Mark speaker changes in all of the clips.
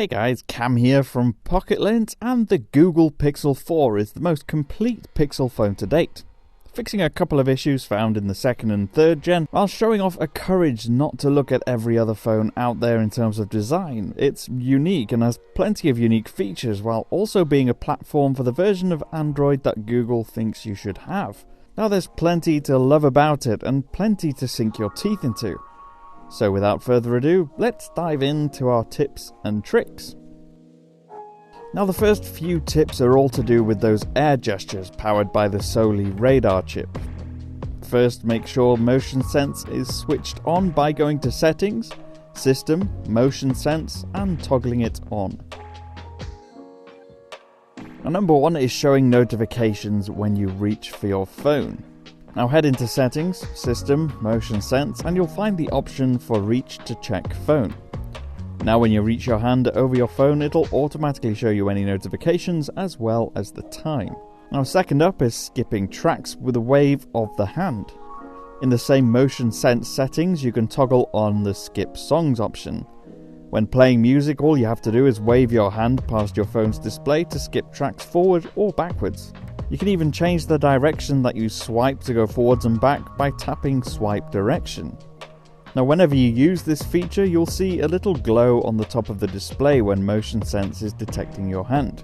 Speaker 1: Hey guys, Cam here from Pocket-lint, and the Google Pixel 4 is the most complete Pixel phone to date, fixing a couple of issues found in the second and third gen, while showing off a courage not to look at every other phone out there in terms of design. It's unique and has plenty of unique features, while also being a platform for the version of Android that Google thinks you should have. Now there's plenty to love about it, and plenty to sink your teeth into. So without further ado, let's dive into our tips and tricks. Now the first few tips are all to do with those air gestures powered by the Soli radar chip. First, make sure Motion Sense is switched on by going to Settings, System, Motion Sense, and toggling it on. Now number 1 is showing notifications when you reach for your phone. Now head into Settings, System, Motion Sense, and you'll find the option for Reach to Check Phone. Now when you reach your hand over your phone, it'll automatically show you any notifications as well as the time. Now second up is skipping tracks with a wave of the hand. In the same Motion Sense settings, you can toggle on the Skip Songs option. When playing music, all you have to do is wave your hand past your phone's display to skip tracks forward or backwards. You can even change the direction that you swipe to go forwards and back by tapping Swipe Direction. Now whenever you use this feature, you'll see a little glow on the top of the display when Motion Sense is detecting your hand.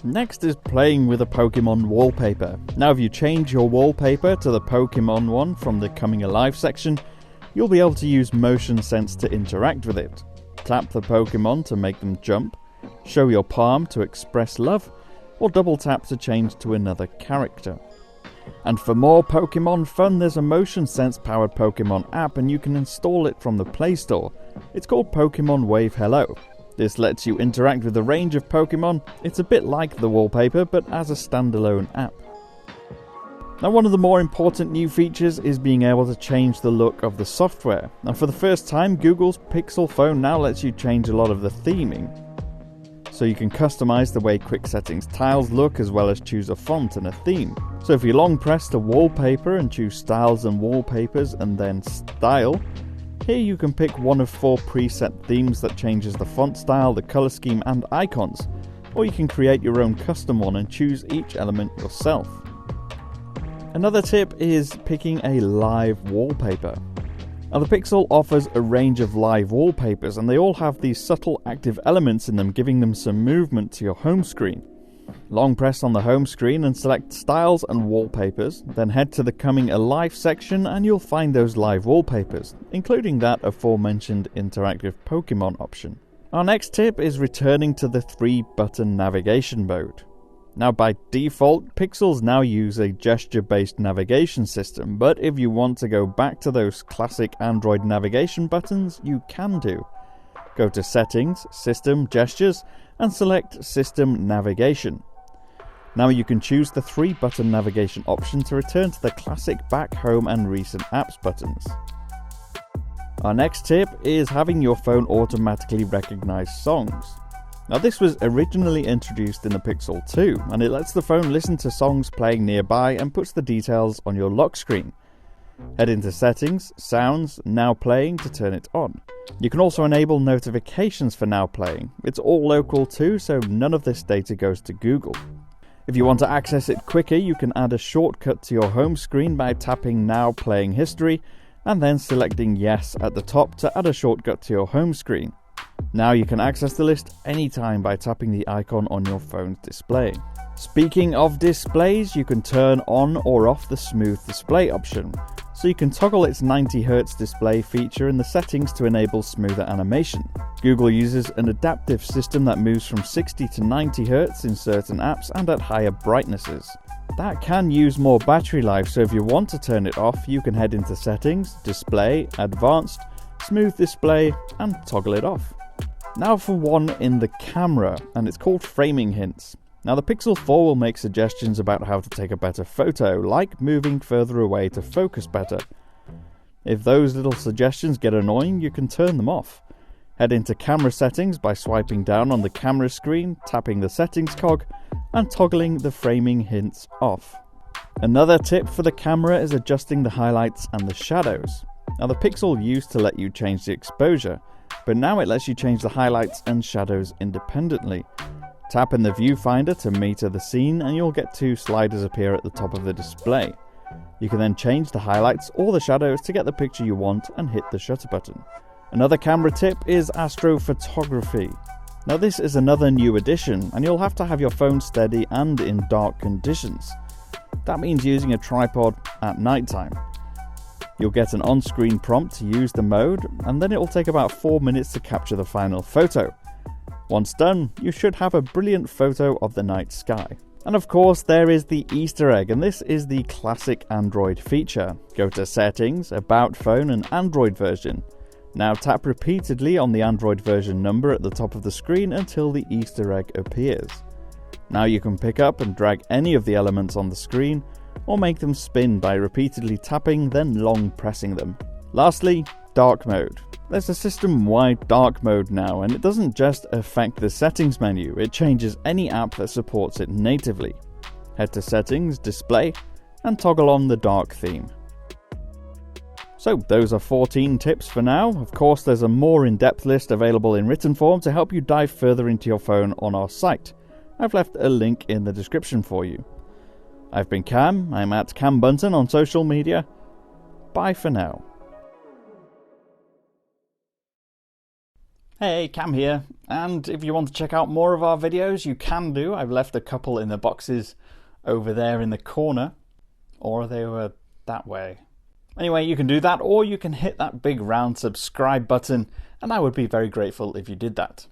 Speaker 1: Next is playing with a Pokemon wallpaper. Now if you change your wallpaper to the Pokemon one from the Coming Alive section, you'll be able to use Motion Sense to interact with it. Tap the Pokemon to make them jump, show your palm to express love, or double tap to change to another character. And for more Pokemon fun, there's a Motion Sense powered Pokemon app, and you can install it from the Play Store. It's called Pokemon Wave Hello. This lets you interact with a range of Pokemon. It's a bit like the wallpaper, but as a standalone app. Now one of the more important new features is being able to change the look of the software. Now for the first time, Google's Pixel phone now lets you change a lot of the theming. So you can customize the way quick settings tiles look, as well as choose a font and a theme. So if you long press to wallpaper and choose styles and wallpapers and then style, here you can pick one of 4 preset themes that changes the font style, the color scheme and icons, or you can create your own custom one and choose each element yourself. Another tip is picking a live wallpaper. Now the Pixel offers a range of live wallpapers, and they all have these subtle active elements in them, giving them some movement to your home screen. Long press on the home screen and select Styles and Wallpapers, then head to the Coming Alive section and you'll find those live wallpapers, including that aforementioned interactive Pokemon option. Our next tip is returning to the 3-button navigation mode. Now by default, Pixels now use a gesture-based navigation system, but if you want to go back to those classic Android navigation buttons, you can do. Go to Settings, System, Gestures, and select System Navigation. Now you can choose the 3-button navigation option to return to the classic Back, Home, and Recent Apps buttons. Our next tip is having your phone automatically recognize songs. Now this was originally introduced in the Pixel 2, and it lets the phone listen to songs playing nearby and puts the details on your lock screen. Head into Settings, Sounds, Now Playing to turn it on. You can also enable notifications for Now Playing. It's all local too, so none of this data goes to Google. If you want to access it quicker, you can add a shortcut to your home screen by tapping Now Playing History and then selecting Yes at the top to add a shortcut to your home screen. Now you can access the list anytime by tapping the icon on your phone's display. Speaking of displays, you can turn on or off the smooth display option. So you can toggle its 90Hz display feature in the settings to enable smoother animation. Google uses an adaptive system that moves from 60 to 90 Hz in certain apps and at higher brightnesses. That can use more battery life, so if you want to turn it off, you can head into Settings, Display, Advanced, Smooth Display, and toggle it off. Now for one in the camera, and it's called Framing Hints. Now the Pixel 4 will make suggestions about how to take a better photo, like moving further away to focus better. If those little suggestions get annoying, you can turn them off. Head into Camera Settings by swiping down on the camera screen, tapping the Settings cog, and toggling the Framing Hints off. Another tip for the camera is adjusting the highlights and the shadows. Now the Pixel used to let you change the exposure, but now it lets you change the highlights and shadows independently. Tap in the viewfinder to meter the scene and you'll get two sliders appear at the top of the display. You can then change the highlights or the shadows to get the picture you want and hit the shutter button. Another camera tip is Astrophotography. Now this is another new addition and you'll have to have your phone steady and in dark conditions. That means using a tripod at nighttime. You'll get an on-screen prompt to use the mode and then it will take about 4 minutes to capture the final photo. Once done, you should have a brilliant photo of the night sky. And of course there is the Easter egg, and this is the classic Android feature. Go to Settings, About Phone and Android version. Now tap repeatedly on the Android version number at the top of the screen until the Easter egg appears. Now you can pick up and drag any of the elements on the screen, or make them spin by repeatedly tapping then long pressing them. Lastly, dark mode. There's a system-wide dark mode now, and it doesn't just affect the settings menu, it changes any app that supports it natively. Head to Settings, Display, and toggle on the dark theme. So those are 14 tips for now. Of course there's a more in-depth list available in written form to help you dive further into your phone on our site. I've left a link in the description for you. I've been Cam, I'm at Cam Bunton on social media. Bye for now. Hey, Cam here, and if you want to check out more of our videos, you can do. I've left a couple in the boxes over there in the corner, or they were that way. Anyway, you can do that, or you can hit that big round subscribe button, and I would be very grateful if you did that.